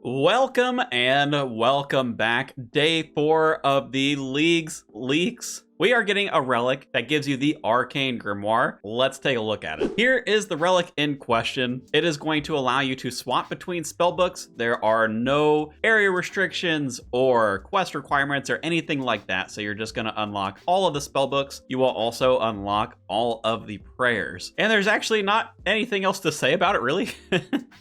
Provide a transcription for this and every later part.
Welcome and welcome back. Day 4 of the League's Leaks. We are getting a relic that gives you the Arcane Grimoire. Let's take a look at it. Here is the relic in question. It is going to allow you to swap between spellbooks. There are no area restrictions or quest requirements or anything like that. So you're just going to unlock all of the spellbooks. You will also unlock all of the prayers. And there's actually not anything else to say about it, really.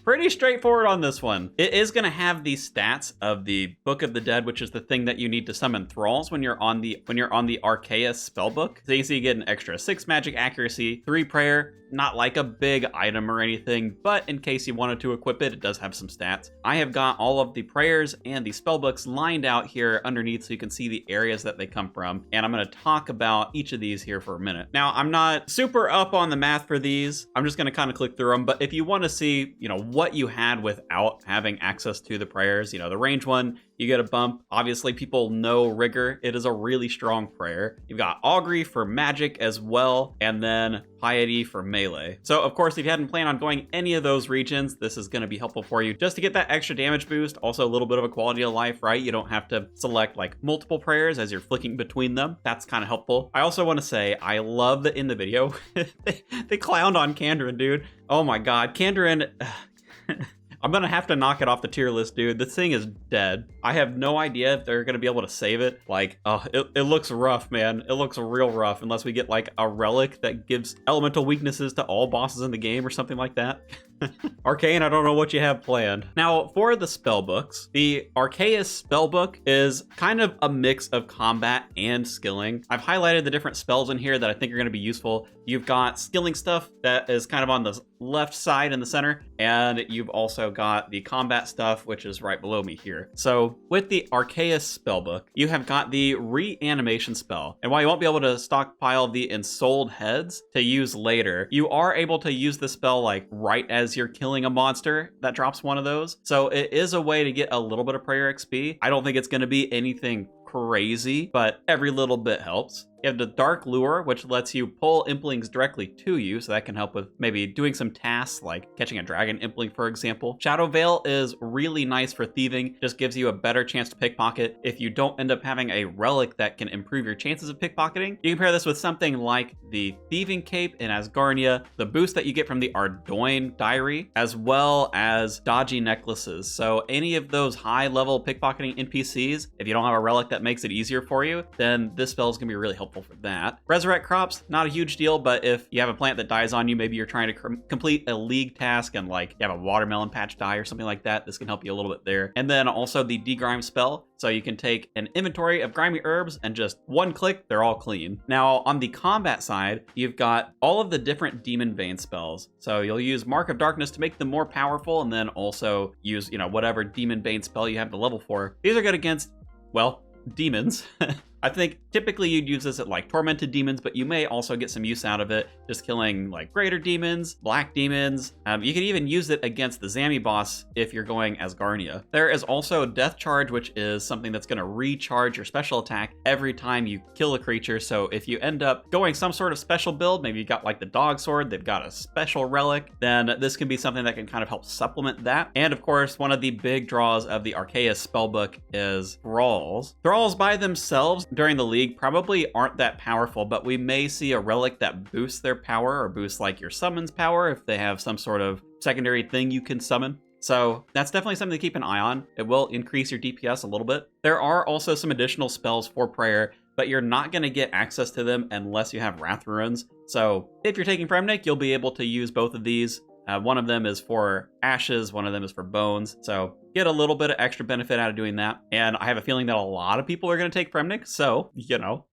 Pretty straightforward on this one. It is going to have the stats of the Book of the Dead, which is the thing that you need to summon thralls when you're on the Arceuus Spellbook. So you get an extra 6 magic accuracy, 3 prayer, not like a big item or anything, but in case you wanted to equip it, it does have some stats. I have got all of the prayers and the spellbooks lined out here underneath so you can see the areas that they come from, and I'm going to talk about each of these here for a minute. Now, I'm not super up on the math for these. I'm just going to kind of click through them, but if you want to see, what you had without having access to the prayers, the range one, you get a bump. Obviously, people know Rigor. It is a really strong prayer. You've got Augury for magic as well, and then Piety for melee. So, of course, if you hadn't planned on going any of those regions, this is going to be helpful for you just to get that extra damage boost. Also, a little bit of a quality of life, right? You don't have to select like multiple prayers as you're flicking between them. That's kind of helpful. I also want to say, I love that in the video, they clowned on Kandarin, dude. Oh my God, Kandarin... I'm gonna have to knock it off the tier list, dude. This thing is dead. I have no idea if they're gonna be able to save it. Like, it looks rough, man. It looks real rough unless we get like a relic that gives elemental weaknesses to all bosses in the game or something like that. Arcane, I don't know what you have planned. Now, for the spellbooks, the Arceuus Spellbook is kind of a mix of combat and skilling. I've highlighted the different spells in here that I think are going to be useful. You've got skilling stuff that is kind of on the left side in the center, and you've also got the combat stuff, which is right below me here. So with the Arceuus Spellbook, you have got the reanimation spell. And while you won't be able to stockpile the ensouled heads to use later, you are able to use the spell like right as you're killing a monster that drops one of those. So it is a way to get a little bit of prayer XP. I don't think it's going to be anything crazy, but every little bit helps. You have the Dark Lure, which lets you pull implings directly to you, so that can help with maybe doing some tasks like catching a dragon impling, for example. Shadow Veil is really nice for thieving, just gives you a better chance to pickpocket. If you don't end up having a relic that can improve your chances of pickpocketing, you can pair this with something like the Thieving Cape in Asgarnia, the boost that you get from the Ardoin Diary, as well as dodgy necklaces. So any of those high-level pickpocketing NPCs, if you don't have a relic that makes it easier for you, then this spell is going to be really helpful for that. Resurrect crops, not a huge deal, but if you have a plant that dies on you, maybe you're trying to complete a league task and like you have a watermelon patch die or something like that, this can help you a little bit there. And then also the degrime spell, so you can take an inventory of grimy herbs and just one click, they're all clean. Now on the combat side, you've got all of the different demon vein spells. So you'll use Mark of Darkness to make them more powerful, and then also use, whatever demon vein spell you have the level for. These are good against, well, demons. I think typically you'd use this at like tormented demons, but you may also get some use out of it just killing like greater demons, black demons. You can even use it against the Zami boss if you're going Asgarnia. There is also Death Charge, which is something that's going to recharge your special attack every time you kill a creature. So if you end up going some sort of special build, maybe you got like the dog sword, they've got a special relic, then this can be something that can kind of help supplement that. And of course, one of the big draws of the Arceuus Spellbook is Thralls. Thralls by themselves during the league probably aren't that powerful, but we may see a relic that boosts their power or boosts like your summon's power if they have some sort of secondary thing you can summon. So that's definitely something to keep an eye on. It will increase your DPS a little bit. There are also some additional spells for prayer, but you're not going to get access to them unless you have Wrath Runes. So if you're taking Fremnik, you'll be able to use both of these. One of them is for ashes, one of them is for bones. So get a little bit of extra benefit out of doing that. And I have a feeling that a lot of people are going to take Fremnik. So,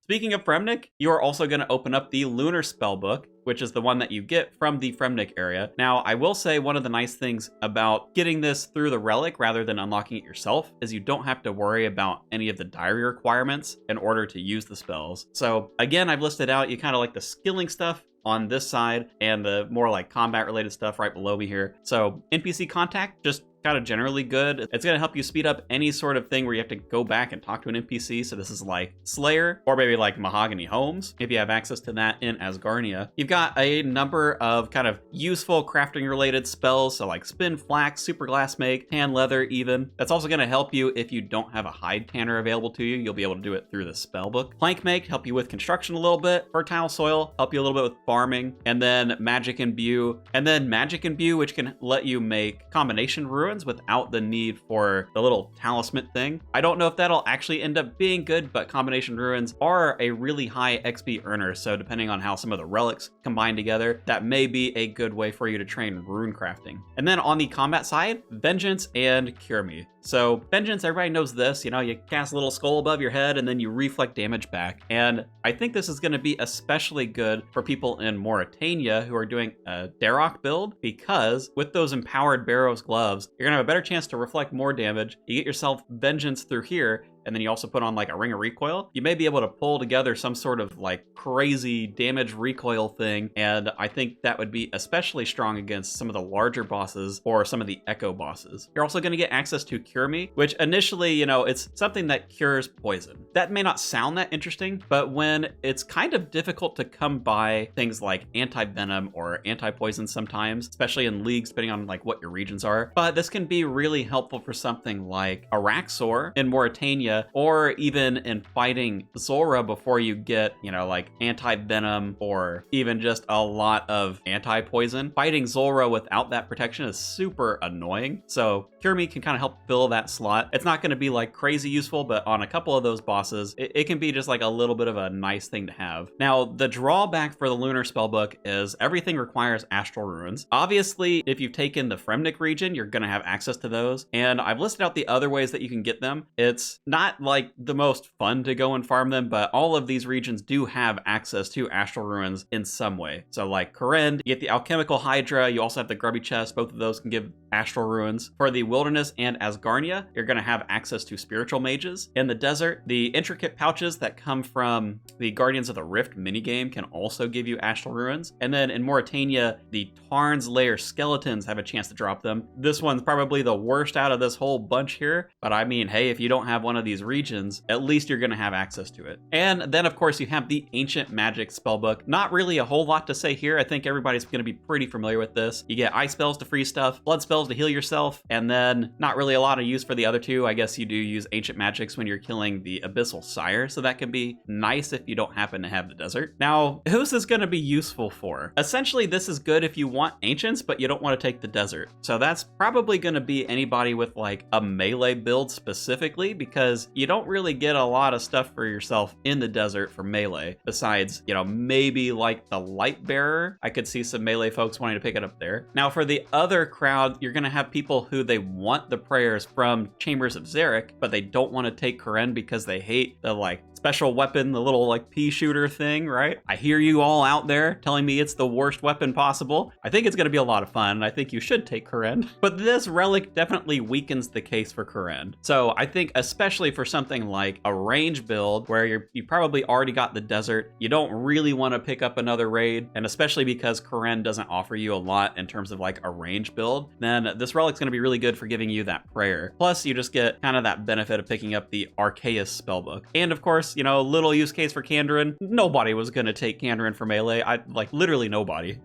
Speaking of Fremnik, you are also going to open up the Lunar Spellbook, which is the one that you get from the Fremnik area. Now, I will say one of the nice things about getting this through the relic rather than unlocking it yourself is you don't have to worry about any of the diary requirements in order to use the spells. So again, I've listed out, you kind of like the skilling stuff on this side and the more like combat related stuff right below me here. So NPC contact, just kind of generally good. It's going to help you speed up any sort of thing where you have to go back and talk to an NPC. So this is like Slayer or maybe like Mahogany Homes, if you have access to that in Asgarnia. You've got a number of kind of useful crafting related spells, so like Spin Flax, Super Glass Make, Tan Leather even. That's also going to help you if you don't have a hide tanner available to you. You'll be able to do it through the Spellbook. Plank Make, help you with construction a little bit. Fertile Soil, help you a little bit with farming. And then Magic Imbue. And then Magic Imbue, which can let you make combination ruins without the need for the little talisman thing. I don't know if that'll actually end up being good, but combination ruins are a really high XP earner. So depending on how some of the relics combine together, that may be a good way for you to train rune crafting. And then on the combat side, Vengeance and Cure Me. So Vengeance, everybody knows this, you know, you cast a little skull above your head and then you reflect damage back. And I think this is going to be especially good for people in Mauritania who are doing a Darok build, because with those empowered Barrows gloves, you're going to have a better chance to reflect more damage. You get yourself Vengeance through here, and then you also put on like a Ring of Recoil. You may be able to pull together some sort of like crazy damage recoil thing, and I think that would be especially strong against some of the larger bosses or some of the Echo bosses. You're also going to get access to Cure Me, which initially, you know, it's something that cures poison. That may not sound that interesting, but when it's kind of difficult to come by things like anti-venom or anti-poison sometimes, especially in leagues, depending on like what your regions are, but this can be really helpful for something like Araxor in Mauritania, or even in fighting Zulrah before you get, you know, like anti-venom or even just a lot of anti-poison. Fighting Zulrah without that protection is super annoying. So Cure Me can kind of help fill that slot. It's not going to be like crazy useful, but on a couple of those bosses, it can be just like a little bit of a nice thing to have. Now, the drawback for the Lunar Spellbook is everything requires Astral Runes. Obviously, if you've taken the Fremnik region, you're going to have access to those. And I've listed out the other ways that you can get them. It's not like the most fun to go and farm them, but all of these regions do have access to Astral Ruins in some way. So like Kourend, you get the Alchemical Hydra, you also have the Grubby Chest, both of those can give Astral Ruins. For the Wilderness and Asgarnia, you're going to have access to Spiritual Mages. In the desert, the intricate pouches that come from the Guardians of the Rift minigame can also give you Astral Ruins. And then in Mauritania, the Tarn's Lair Skeletons have a chance to drop them. This one's probably the worst out of this whole bunch here, but I mean, hey, if you don't have one of these regions, at least you're going to have access to it. And then of course you have the Ancient Magicks Spellbook. Not really a whole lot to say here. I think everybody's going to be pretty familiar with this. You get ice spells to freeze stuff, blood spells to heal yourself, and then not really a lot of use for the other two. I guess you do use Ancient Magicks when you're killing the Abyssal Sire, so that can be nice if you don't happen to have the desert. Now, who's this going to be useful for? Essentially, this is good if you want Ancients, but you don't want to take the desert. So that's probably going to be anybody with like a melee build specifically, because you don't really get a lot of stuff for yourself in the desert for melee, besides, you know, maybe like the Light Bearer. I could see some melee folks wanting to pick it up there. Now for the other crowd, you're going to have people who they want the prayers from Chambers of Xeric, but they don't want to take Kourend because they hate the like special weapon, the little like pea shooter thing, right? I hear you all out there telling me it's the worst weapon possible. I think it's going to be a lot of fun. I think you should take Kourend, but this relic definitely weakens the case for Kourend. So I think especially for something like a range build where you probably already got the desert, you don't really want to pick up another raid, and especially because Kourend doesn't offer you a lot in terms of like a range build, then this relic's going to be really good for giving you that prayer. Plus you just get kind of that benefit of picking up the Arceuus Spellbook. And of course, you know, little use case for Kandarin. Nobody was going to take Kandarin for melee. Literally nobody.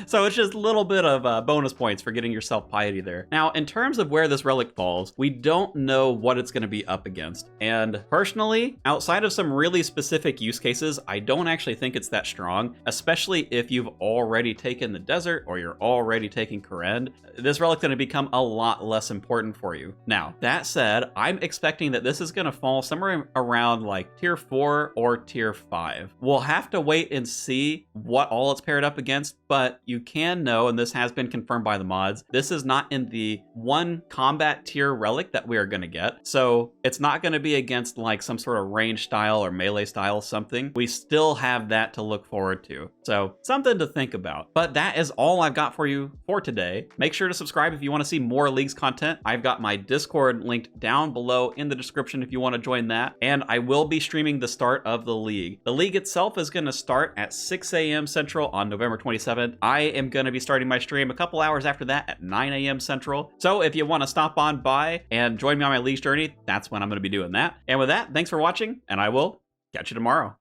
So it's just a little bit of bonus points for getting yourself piety there. Now, in terms of where this relic falls, we don't know what it's going to be up against. And personally, outside of some really specific use cases, I don't actually think it's that strong, especially if you've already taken the desert or you're already taking Kourend. This relic's going to become a lot less important for you. Now, that said, I'm expecting that this is going to fall somewhere around like tier 4 or tier 5. We'll have to wait and see what all it's paired up against, but you can know, and this has been confirmed by the mods, this is not in the one combat tier relic that we are going to get. So it's not going to be against like some sort of range style or melee style something. We still have that to look forward to. So something to think about. But that is all I've got for you for today. Make sure to subscribe if you want to see more Leagues content. I've got my Discord linked down below in the description if you want to join that. And I will be streaming the start of the League. The League itself is going to start at 6 a.m. Central on November 27th. I am going to be starting my stream a couple hours after that at 9 a.m. Central. So if you want to stop on by and join me on my League's journey, that's when I'm going to be doing that. And with that, thanks for watching, and I will catch you tomorrow.